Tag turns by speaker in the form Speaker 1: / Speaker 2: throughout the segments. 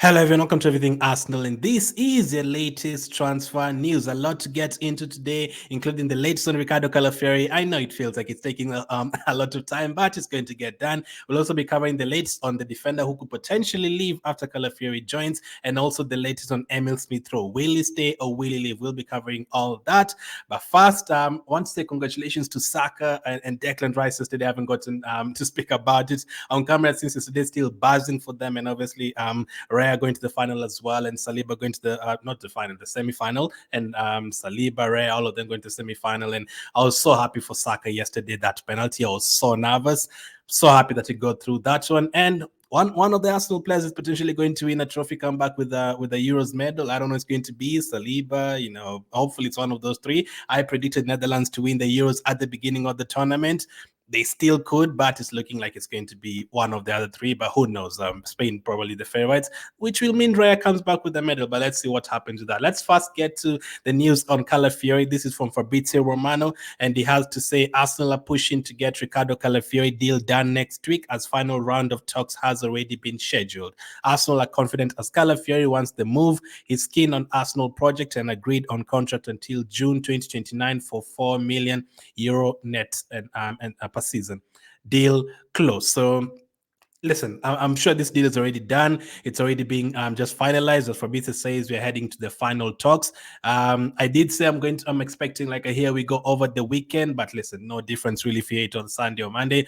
Speaker 1: Hello everyone, welcome to Everything Arsenal, and this is your latest transfer news. A lot to get into today, including the latest on Ricardo Calafiori. I know it feels like it's taking a lot of time, but it's going to get done. We'll also be covering the latest on the defender who could potentially leave after Calafiori joins, and also the latest on Emile Smith Rowe. Will he stay or will he leave? We'll be covering all that. But first, I want to say congratulations to Saka and Declan Rice. Yesterday, I haven't gotten to speak about it on camera since yesterday, still buzzing for them, and obviously Raya going to the final as well, and Saliba going to the not the final, the semi-final, and Saliba, Raya, all of them going to the semi-final. And I was so happy for Saka yesterday. That penalty, I was so nervous, so happy that he got through that one. And one of the Arsenal players is potentially going to win a trophy comeback with the Euros medal. I don't know, it's going to be Saliba. Hopefully it's one of those three. I predicted Netherlands to win the Euros at the beginning of the tournament. They still could, but it's looking like it's going to be one of the other three. But who knows? Spain probably the favorites, which will mean Raya comes back with the medal. But let's see what happens with that. Let's first get to the news on Calafiori. This is from Fabrizio Romano, and he has to say Arsenal are pushing to get Ricardo Calafiori deal done next week, as final round of talks has already been scheduled. Arsenal are confident as Calafiori wants the move. He's keen on Arsenal project and agreed on contract until June 2029 for €4 million net and per season. Deal close. So listen, I'm sure this deal is already done. It's already being just finalized. As Fabrizio says, we're heading to the final talks. I did say I'm expecting like a here we go over the weekend, but listen, no difference really for it on Sunday or Monday.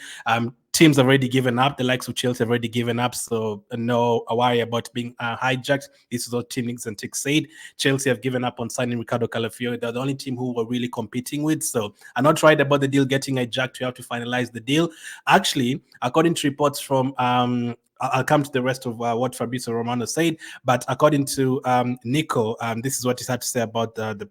Speaker 1: Teams have already given up. The likes of Chelsea have already given up, so no worry about being hijacked. This is what Team Links and Tick said. Chelsea have given up on signing Ricardo Calafiori. They're the only team who were really competing with, so I'm not worried about the deal getting hijacked. We have to finalize the deal. Actually, according to reports from I'll come to the rest of what Fabrizio Romano said, but according to Nico, this is what he's had to say about the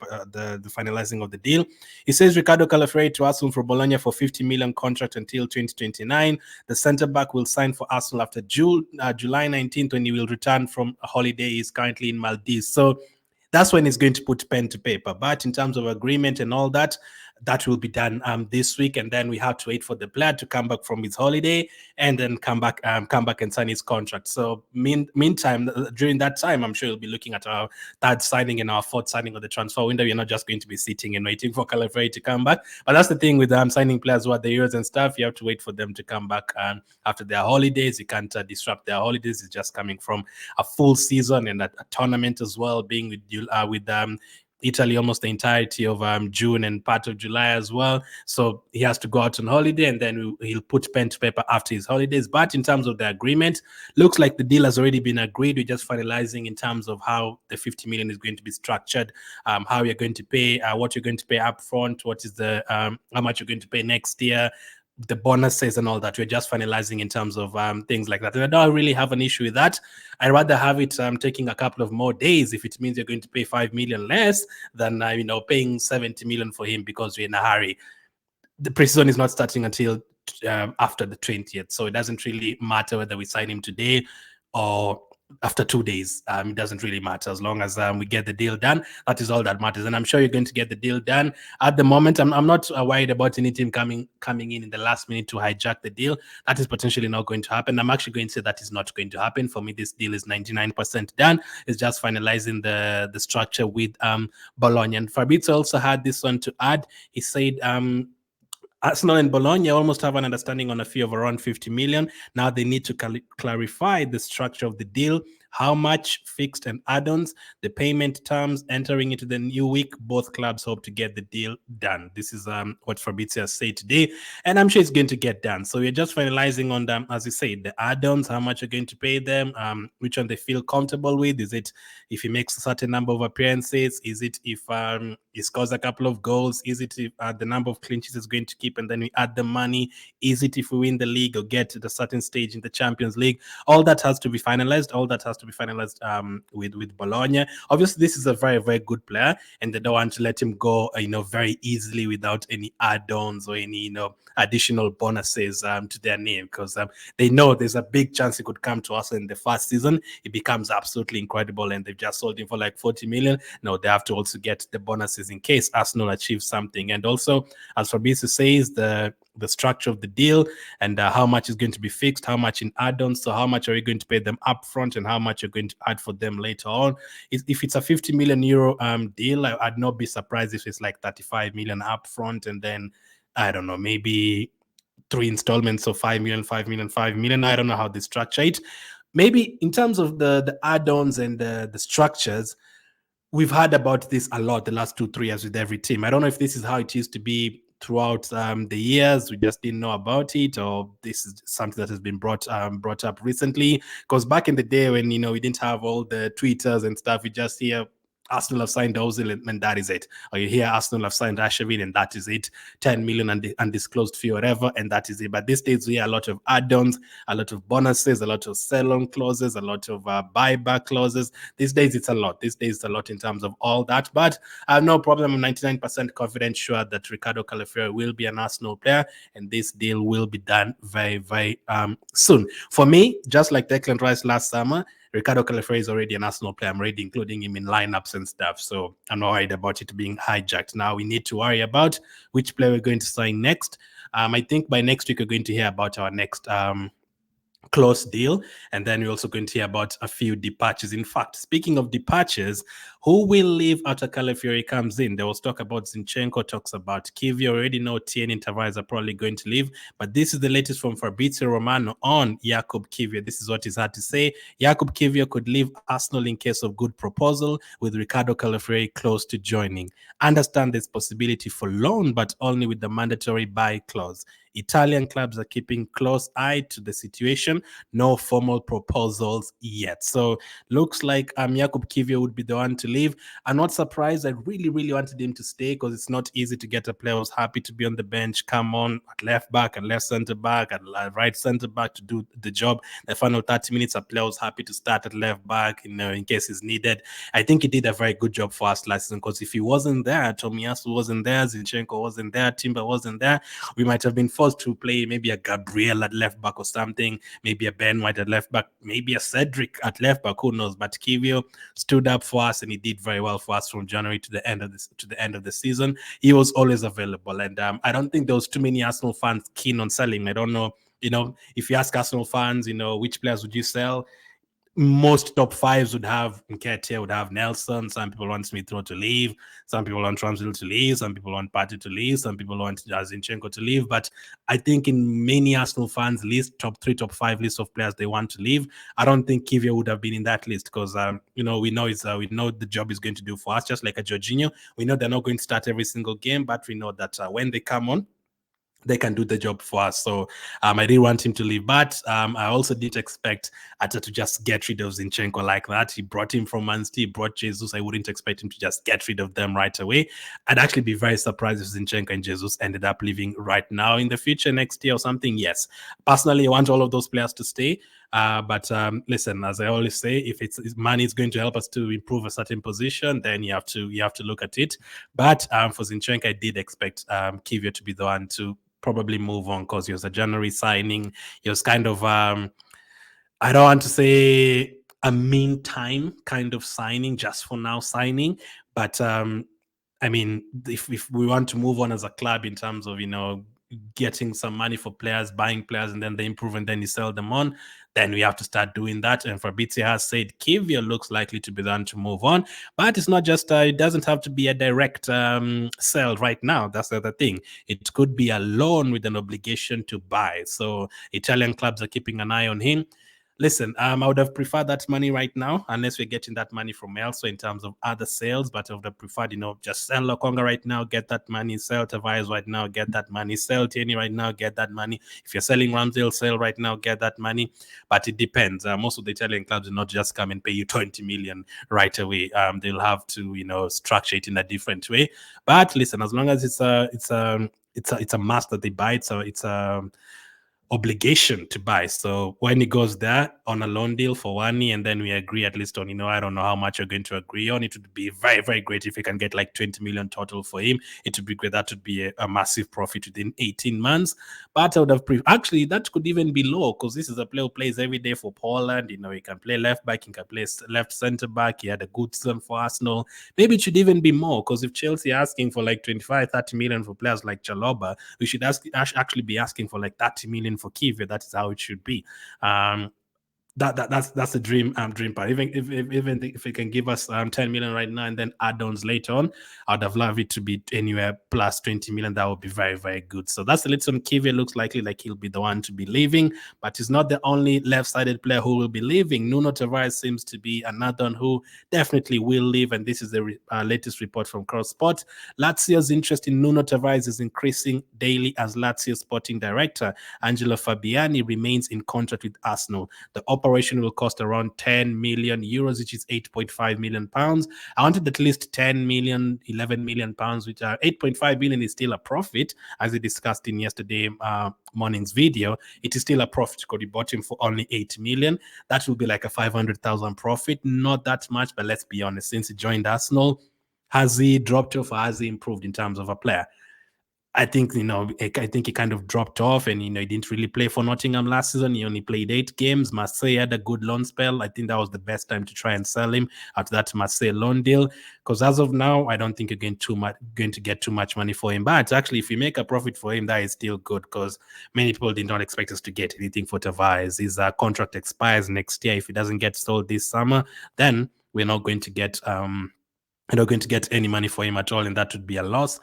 Speaker 1: finalizing of the deal. He says Ricardo Calafiori to Arsenal for Bologna for 50 million contract until 2029. The centre back will sign for Arsenal after July 19th, when he will return from a holiday. He's currently in Maldives, so that's when he's going to put pen to paper. But in terms of agreement and all that, that will be done this week, and then we have to wait for the player to come back from his holiday and then come back and sign his contract. So meantime, during that time, I'm sure we'll be looking at our third signing and our fourth signing of the transfer window. We're not just going to be sitting and waiting for Calafiori to come back. But that's the thing with signing players who are the Euros and stuff. You have to wait for them to come back after their holidays. You can't disrupt their holidays. It's just coming from a full season and a tournament as well, being with Italy almost the entirety of June and part of July as well. So he has to go out on holiday, and then he'll put pen to paper after his holidays. But in terms of the agreement, looks like the deal has already been agreed. We're just finalizing in terms of how the 50 million is going to be structured, how you're going to pay, what you're going to pay up front, what is the how much you're going to pay next year, the bonuses and all that. We're just finalizing in terms of things like that. And I don't really have an issue with that. I'd rather have it taking a couple of more days if it means you're going to pay 5 million less than paying 70 million for him because we're in a hurry. The preseason is not starting until after the 20th, so it doesn't really matter whether we sign him today or after 2 days. It doesn't really matter as long as we get the deal done. That is all that matters, and I'm sure you're going to get the deal done. At the moment, I'm not worried about any team coming in the last minute to hijack the deal. That is potentially not going to happen. I'm actually going to say that is not going to happen. For me, this deal is 99% done. It's just finalizing the structure with Bologna. And Fabrizio also had this one to add. He said Arsenal and Bologna almost have an understanding on a fee of around 50 million. Now they need to clarify the structure of the deal, how much fixed and add-ons, the payment terms. Entering into the new week, both clubs hope to get the deal done. This is what Fabrizio said today, and I'm sure it's going to get done. So we're just finalizing on them, as you said, the add-ons, how much you're going to pay them, which one they feel comfortable with. Is it if he makes a certain number of appearances? Is it if he scores a couple of goals? Is it if the number of clean sheets is going to keep and then we add the money? Is it if we win the league or get to a certain stage in the Champions League? All that has to be finalized. All that has to be finalized with Bologna. Obviously, this is a very, very good player, and they don't want to let him go, very easily without any add-ons or any, additional bonuses to their name, because they know there's a big chance he could come to us in the first season. It becomes absolutely incredible, and they've just sold him for like 40 million. No, they have to also get the bonuses in case Arsenal achieves something. And also, as Fabrizio says, the the structure of the deal, and how much is going to be fixed, how much in add-ons. So how much are you going to pay them upfront, and how much you're going to add for them later on. If it's a 50 million euro deal, I'd not be surprised if it's like 35 million upfront, and then I don't know, maybe 3 installments of 5 million, 5 million, 5 million. I don't know how they structure it. Maybe in terms of the add-ons and the structures, we've heard about this a lot the last 2-3 years with every team. I don't know if this is how it used to be throughout the years. We just didn't know about it, or this is something that has been brought up recently. Because back in the day when we didn't have all the Twitters and stuff, we just hear Arsenal have signed Ozil and that is it. Or you hear Arsenal have signed Ashevin and that is it. 10 million undisclosed fee, whatever, and that is it. But these days we hear a lot of add-ons, a lot of bonuses, a lot of sell-on clauses, a lot of buyback clauses. These days it's a lot. These days it's a lot in terms of all that. But I have no problem. I'm 99% confident, sure, that Ricardo Calafiori will be an Arsenal player, and this deal will be done very, very soon. For me, just like Declan Rice last summer, Ricardo Calafiori is already an Arsenal player. I'm already including him in lineups and stuff. So I'm not worried about it being hijacked. Now we need to worry about which player we're going to sign next. I think by next week, we're going to hear about our next close deal, and then we're also going to hear about a few departures. In fact, speaking of departures, who will leave after Calafiori comes in? There was talk about Zinchenko, talks about Kiwior. Already know Tierney and Tavares are probably going to leave, but this is the latest from Fabrizio Romano on Jakub Kiwior. This is what he's had to say. Jakub Kiwior could leave Arsenal in case of good proposal, with Ricardo Calafiori close to joining. Understand there's possibility for loan, but only with the mandatory buy clause. Italian clubs are keeping close eye to the situation. No formal proposals yet. So looks like Jakub Kiwior would be the one to leave. I'm not surprised. I really, really wanted him to stay, because it's not easy to get a player who's happy to be on the bench, come on at left back, at left centre back, at right centre back to do the job. The final 30 minutes, a player who's happy to start at left back, in case he's needed. I think he did a very good job for us last season, because if he wasn't there, Tomiyasu wasn't there, Zinchenko wasn't there, Timber wasn't there, we might have been forced to play maybe a Gabriel at left back or something, maybe a Ben White at left back, maybe a Cedric at left back, who knows. But Kiwior stood up for us, and he did very well for us from January to the end of the season. He was always available, and I don't think there was too many Arsenal fans keen on selling. I don't know, if you ask Arsenal fans, which players would you sell? Most top fives would have Nketiah, would have Nelson. Some people want Smith Rowe to leave. Some people want Ramsdale to leave. Some people want Partey to leave. Some people want Zinchenko to leave. But I think in many Arsenal fans' list, top 3, top 5 list of players they want to leave, I don't think Kiwior would have been in that list, because we know we know the job is going to do for us, just like a Jorginho. We know they're not going to start every single game, but we know that when they come on, they can do the job for us. So I didn't want him to leave, but I also didn't expect Atta to just get rid of Zinchenko like that. He brought him from Man City, brought Jesus. I wouldn't expect him to just get rid of them right away. I'd actually be very surprised if Zinchenko and Jesus ended up leaving right now, in the future, next year or something. Yes, personally, I want all of those players to stay. But listen, as I always say, if money is going to help us to improve a certain position, then you have to look at it. But for Zinchenko, I did expect Kiwior to be the one to probably move on, because he was a January signing. He was kind of I don't want to say a meantime kind of signing, just for now signing, but I mean, if we want to move on as a club in terms of getting some money for players, buying players, and then they improve and then you sell them on, then we have to start doing that. And Fabrizio has said Kiwior looks likely to be the one to move on, but it's not just it doesn't have to be a direct sell right now. That's the other thing. It could be a loan with an obligation to buy. So Italian clubs are keeping an eye on him. Listen, I would have preferred that money right now, unless we're getting that money from elsewhere in terms of other sales. But I would have preferred, just sell Lokonga right now, get that money, sell Tavares right now, get that money, sell Tierney right now, get that money. If you're selling Ramsdale, sell right now, get that money. But it depends. Most of the Italian clubs will not just come and pay you 20 million right away. They'll have to, structure it in a different way. But listen, as long as it's a must that they buy it, so it's a obligation to buy. So when he goes there on a loan deal for 1 year, and then we agree at least on, I don't know how much you're going to agree on. It would be very, very great if we can get like 20 million total for him. It would be great. That would be a massive profit within 18 months. But I would have actually, that could even be low, because this is a player who plays every day for Poland. He can play left back, he can play left center back. He had a good season for Arsenal. Maybe it should even be more, because if Chelsea are asking for like 25, 30 million for players like Chalobah, we should actually be asking for like 30 million for Kiwior. That is how it should be. That's the dream part. Even if it can give us 10 million right now and then add-ons later on, I'd have loved it to be anywhere plus 20 million. That would be very, very good. So that's the little Kiwior. Looks likely like he'll be the one to be leaving, but he's not the only left-sided player who will be leaving. Nuno Tavares seems to be another one who definitely will leave, and this is the latest report from Cross Sport. Lazio's interest in Nuno Tavares is increasing daily as Lazio sporting director Angelo Fabiani remains in contract with Arsenal. The operation will cost around 10 million euros, which is 8.5 million pounds. I wanted at least 10 million, 11 million pounds, which are 8.5 million is still a profit, as we discussed in yesterday morning's video. It is still a profit because we bought him for only 8 million. That will be like a 500,000 profit. Not that much, but let's be honest, since he joined Arsenal, has he dropped off or has he improved in terms of a player? I think he kind of dropped off, and he didn't really play for Nottingham last season. He only played 8 games. Marseille had a good loan spell. I think that was the best time to try and sell him after that Marseille loan deal. Because as of now, I don't think you're going to get too much money for him. But actually, if you make a profit for him, that is still good, because many people did not expect us to get anything for Tavares. His contract expires next year. If he doesn't get sold this summer, then we're not going to get any money for him at all, and that would be a loss.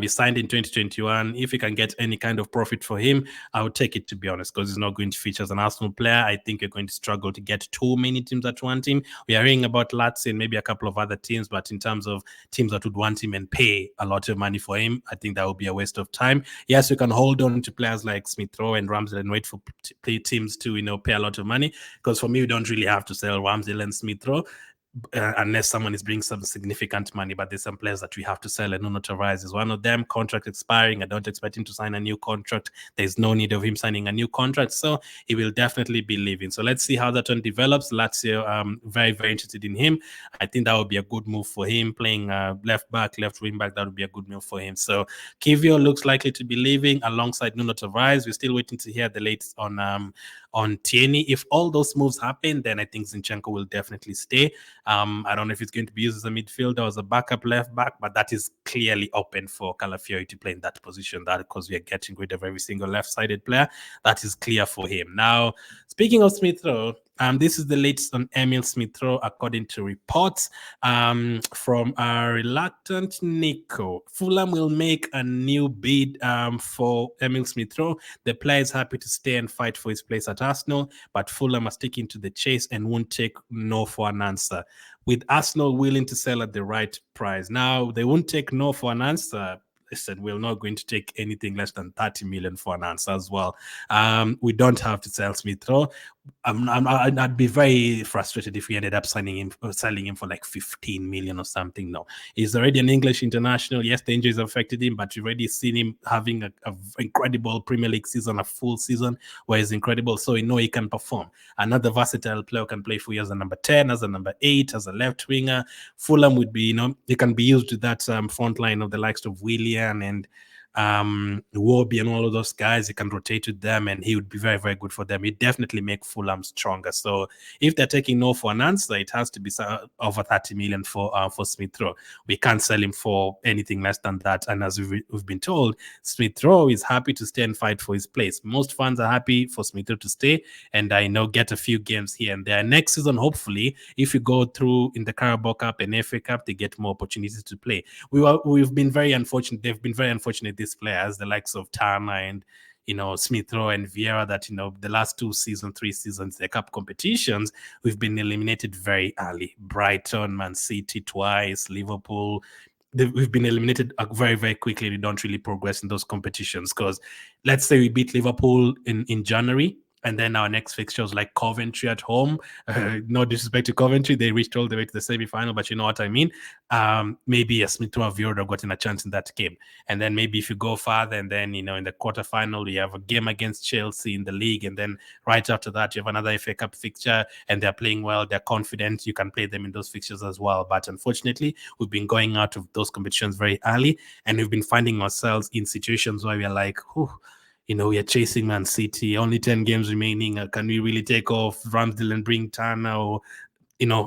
Speaker 1: He signed in 2021. If you can get any kind of profit for him, I would take it, to be honest, because he's not going to feature as an Arsenal player. I think you're going to struggle to get too many teams that want him. We are hearing about Lazio and maybe a couple of other teams, but in terms of teams that would want him and pay a lot of money for him, I think that would be a waste of time. Yes, you can hold on to players like Smith Rowe and Ramsdale and wait for teams to pay a lot of money, because for me, we don't really have to sell Ramsdale and Smith Rowe. Unless someone is bringing some significant money, but there's some players that we have to sell, and Nuno Tavares is one of them. Contract expiring. I don't expect him to sign a new contract. There's no need of him signing a new contract, so he will definitely be leaving. So let's see how that one develops. Lazio, very, very interested in him. I think that would be a good move for him. Playing left back, left wing back, that would be a good move for him. So Kiwior looks likely to be leaving alongside Nuno Tavares. We're still waiting to hear the latest on Tierney. If all those moves happen, then I think Zinchenko will definitely stay. I don't know if it's going to be used as a midfielder or as a backup left back, but that is clearly open for Calafiori to play in that position. That because we are getting rid of every single left-sided player, that is clear for him. Now, speaking of Smith Rowe, this is the latest on Emile Smith Rowe, according to reports from our reluctant Nico. Fulham will make a new bid for Emile Smith Rowe. The player is happy to stay and fight for his place at Arsenal, but Fulham are sticking to the chase and won't take no for an answer, with Arsenal willing to sell at the right price. Now, they won't take no for an answer. Listen, we're not going to take anything less than 30 million for an answer as well. We don't have to sell Smith Rowe. I'd be very frustrated if we ended up selling him for like 15 million or something. No, he's already an English international. Yes, the injuries affected him, but you've already seen him having an incredible Premier League season, a full season where he's incredible. So you know he can perform. Another versatile player can play for you as a number 10, as a number 8, as a left winger. Fulham would be, he can be used to that front line of the likes of Willian and Warby and all of those guys. He can rotate with them, and he would be very, very good for them. He'd definitely make Fulham stronger. So if they're taking no for an answer, it has to be over 30 million for Smith Rowe. We can't sell him for anything less than that. And as we've been told, Smith Rowe is happy to stay and fight for his place. Most fans are happy for Smith Rowe to stay and get a few games here and there. Next season, hopefully, if you go through in the Carabao Cup and FA Cup, they get more opportunities to play. We've been very unfortunate. They've been very unfortunate, these players, the likes of Turner and Smith Rowe and Vieira, that the last 3 seasons, the cup competitions, we've been eliminated very early. Brighton, Man City twice, Liverpool. We've been eliminated very, very quickly. We don't really progress in those competitions, because let's say we beat Liverpool in January, And then our next fixtures like Coventry at home. No disrespect to Coventry, they reached all the way to the semi-final, but you know what I mean. Maybe a Smith Rowe would have gotten a chance in that game. And then maybe if you go farther, and then in the quarterfinal, you have a game against Chelsea in the league, and then right after that, you have another FA Cup fixture, and they're playing well, they're confident, you can play them in those fixtures as well. But unfortunately, we've been going out of those competitions very early, and we've been finding ourselves in situations where we're like, we are chasing Man City, only 10 games remaining. Can we really take off Ramsdale and bring Turner or,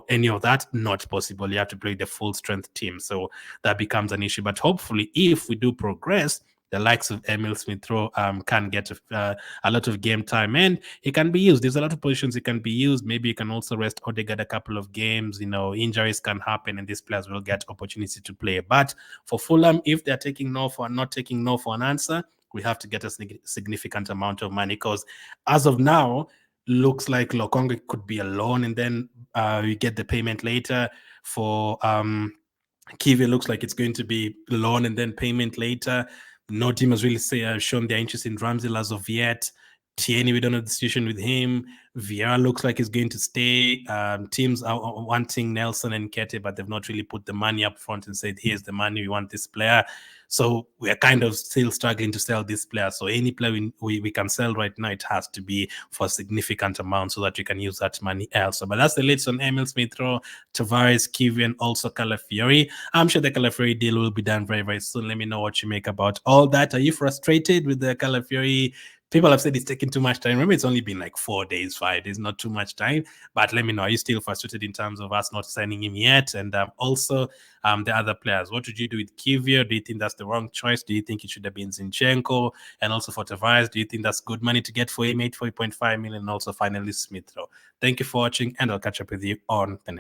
Speaker 1: any of that? Not possible. You have to play the full strength team. So that becomes an issue. But hopefully, if we do progress, the likes of Emile Smith Rowe can get a lot of game time, and it can be used. There's a lot of positions it can be used. Maybe you can also rest Odegaard a couple of games. Injuries can happen, and these players will get opportunity to play. But for Fulham, if they're taking no for not taking no for an answer, we have to get a significant amount of money, because as of now, looks like Lokonga could be a loan, and then we get the payment later. For Kiwior, looks like it's going to be loan and then payment later. No team has really shown their interest in Ramsdale as of yet. Tierney, we don't know the situation with him. Vieira looks like he's going to stay. Teams are wanting Nelson and Kete, but they've not really put the money up front and said, here's the money, we want this player. So we're kind of still struggling to sell this player. So any player we can sell right now, it has to be for a significant amount so that we can use that money elsewhere. But that's the latest on Emile Smith Rowe, Tavares, Kiwior, and also Calafiori. I'm sure the Calafiori deal will be done very, very soon. Let me know what you make about all that. Are you frustrated with the Calafiori? People have said it's taking too much time. Remember, it's only been like 4 days, 5 days, not too much time. But let me know, are you still frustrated in terms of us not signing him yet? And also the other players. What would you do with Kiwior? Do you think that's the wrong choice? Do you think it should have been Zinchenko? And also for Tavares, do you think that's good money to get for him, 8.5 million? And also finally Smith Rowe. Thank you for watching, and I'll catch up with you on the next.